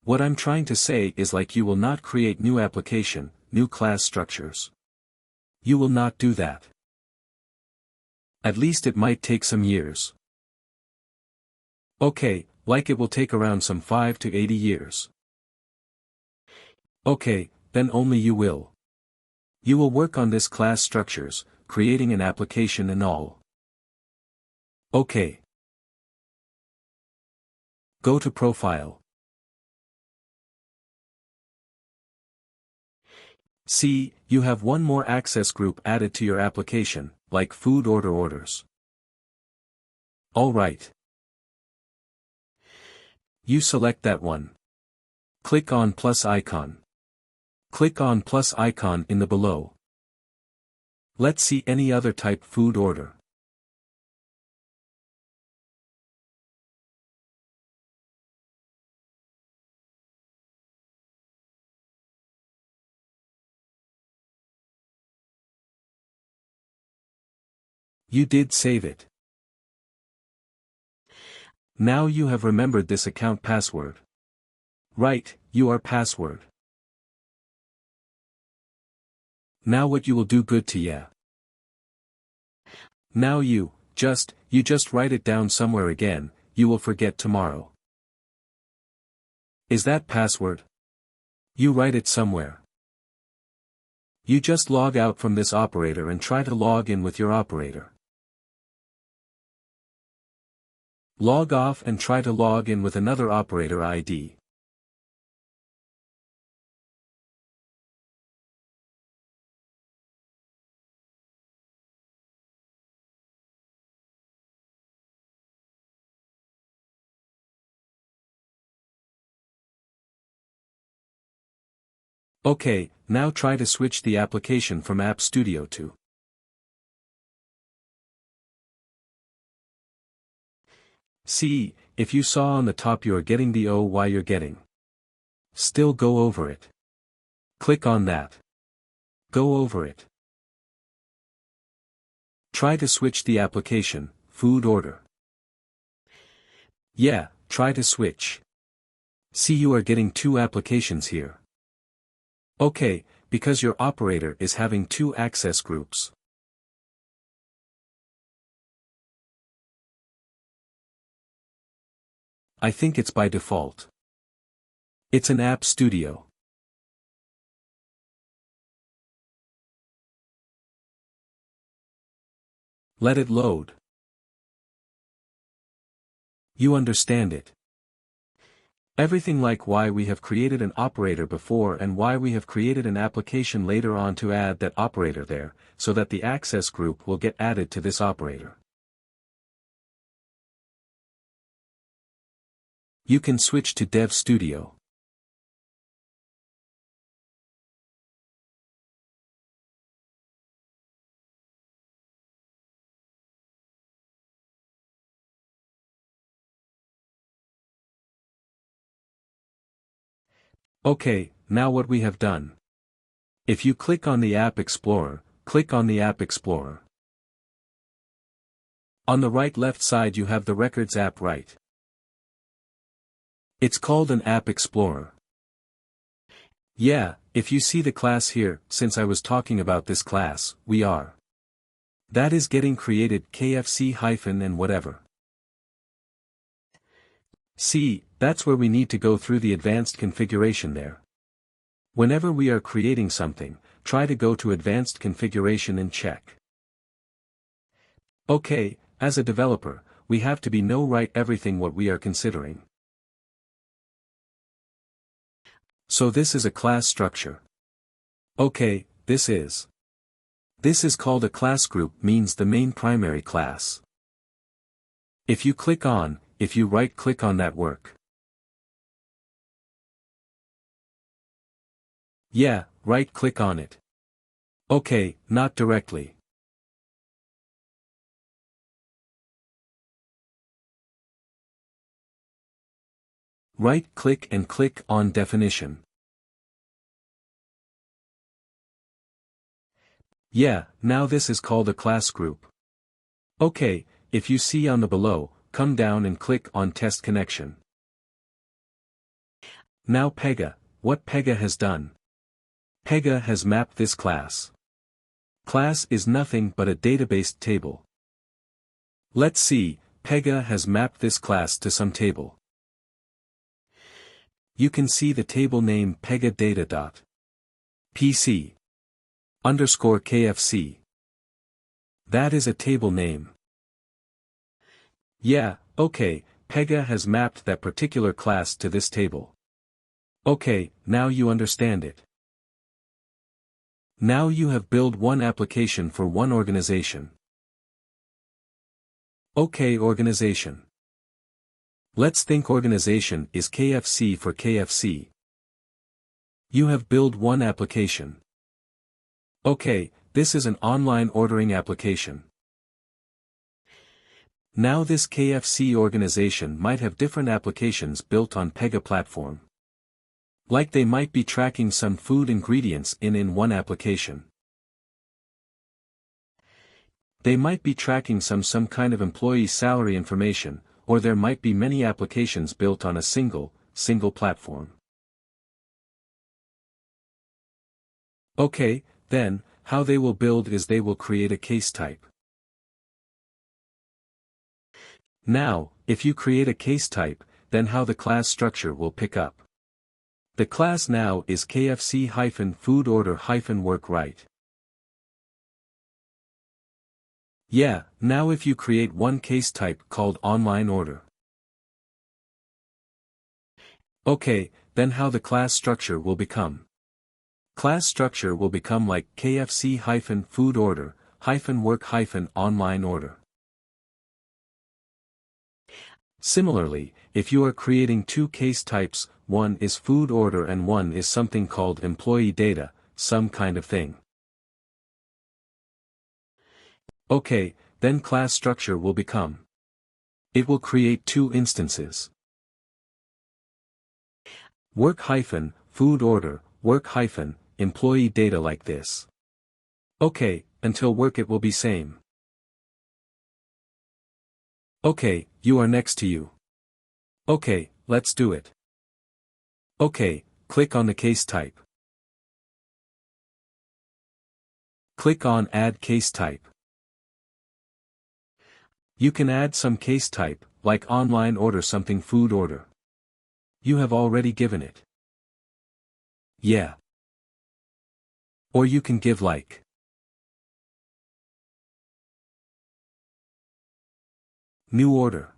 What I'm trying to say is like you will not create new application, new class structures. You will not do that. At least it might take some years. Okay, like it will take around some 5 to 80 years. Okay, then only you will. You will work on this class structures, creating an application and all. Okay. Go to Profile. See, you have one more access group added to your application, like food order orders. Alright. You select that one. Click on plus icon. Click on plus icon in the below. Let's see any other type food order. You did save it. Now you have remembered this account password. Right, you are password. Now what you will do good to ya. Now you just write it down somewhere again, you will forget tomorrow. Is that password? You write it somewhere. You just log out from this operator and try to log in with your operator. Log off and try to log in with another operator ID. Okay, now try to switch the application from App Studio to. See, if you saw on the top you are getting the why you're getting. Still go over it. Click on that. Go over it. Try to switch the application, food order. Yeah, try to switch. See, you are getting two applications here. Okay, because your operator is having two access groups. I think it's by default. It's an App Studio. Let it load. You understand it. Everything like why we have created an operator before and why we have created an application later on to add that operator there, so that the access group will get added to this operator. You can switch to Dev Studio. Okay, now what we have done. If you click on the App Explorer, click on the App Explorer. On the right left side you have the Records app right. It's called an App Explorer. Yeah, if you see the class here, since I was talking about this class, we are. That is getting created KFC-Hifen and whatever. See, that's where we need to go through the advanced configuration there. Whenever we are creating something, try to go to advanced configuration and check. Okay, as a developer, we have to be write everything what we are considering. So this is a class structure. Okay, this is called a class group, means the main primary class. If you right click on that work. Yeah, right click on it. Okay, not directly. Right-click and click on Definition. Yeah, now this is called a class group. Okay, if you see on the below, come down and click on Test Connection. Now Pega, what Pega has done? Pega has mapped this class. Class is nothing but a database table. Let's see, Pega has mapped this class to some table. You can see the table name Pega data.pc underscore KFC. That is a table name. Yeah, okay, Pega has mapped that particular class to this table. Okay, now you understand it. Now you have built one application for one organization. Okay, organization. Let's think organization is KFC for KFC. You have built one application. Okay, this is an online ordering application. Now this KFC organization might have different applications built on Pega platform. Like they might be tracking some food ingredients in one application. They might be tracking some kind of employee salary information, or there might be many applications built on a single platform. Okay, then, how they will build is they will create a case type. Now, if you create a case type, then how the class structure will pick up. The class now is KFC-Food Order-Work right. Yeah, now if you create one case type called online order. Okay, then how the class structure will become. Class structure will become like KFC-Food Order-Work-Online Order. Similarly, if you are creating two case types, one is food order and one is something called employee data, some kind of thing. Okay, then class structure will become. It will create two instances. Work-food order, work-employee data like this. Okay, until work it will be same. Okay, you are next to you. Okay, let's do it. Okay, click on the case type. Click on Add Case Type. You can add some case type, like online order something food order. You have already given it. Yeah. Or you can give like. New order.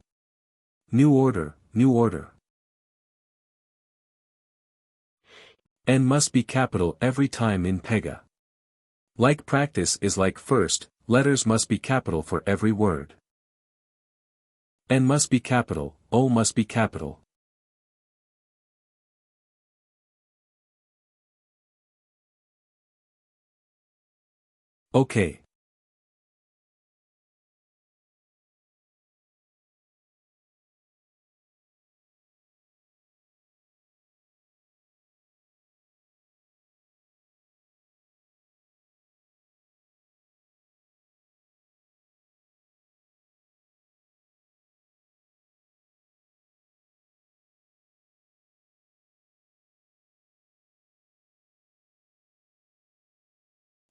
New order, new order. N must be capital every time in Pega. Like practice is like first, letters must be capital for every word. N must be capital, O must be capital. Okay.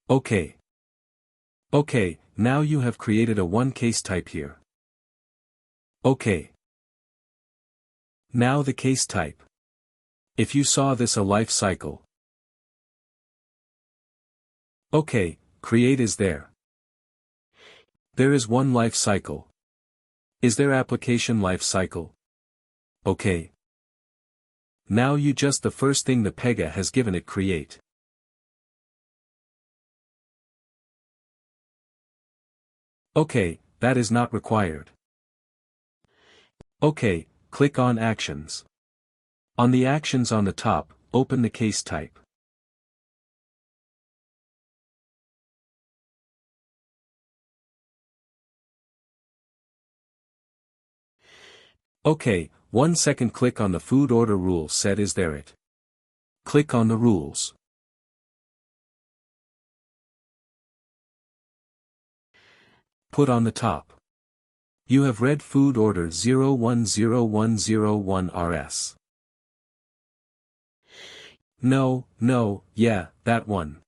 Okay. Okay, now you have created a one case type here. Okay. Now the case type. If you saw this a life cycle. Okay, create is there. There is one life cycle. Is there application life cycle? Okay. Now you just the first thing the Pega has given it create. Okay, that is not required. Okay, click on Actions. On the actions on the top, open the case type. Okay, 1 second click on the food order rule set is there it. Click on the rules. Put on the top. You have read food order 010101 RS. No, yeah, that one.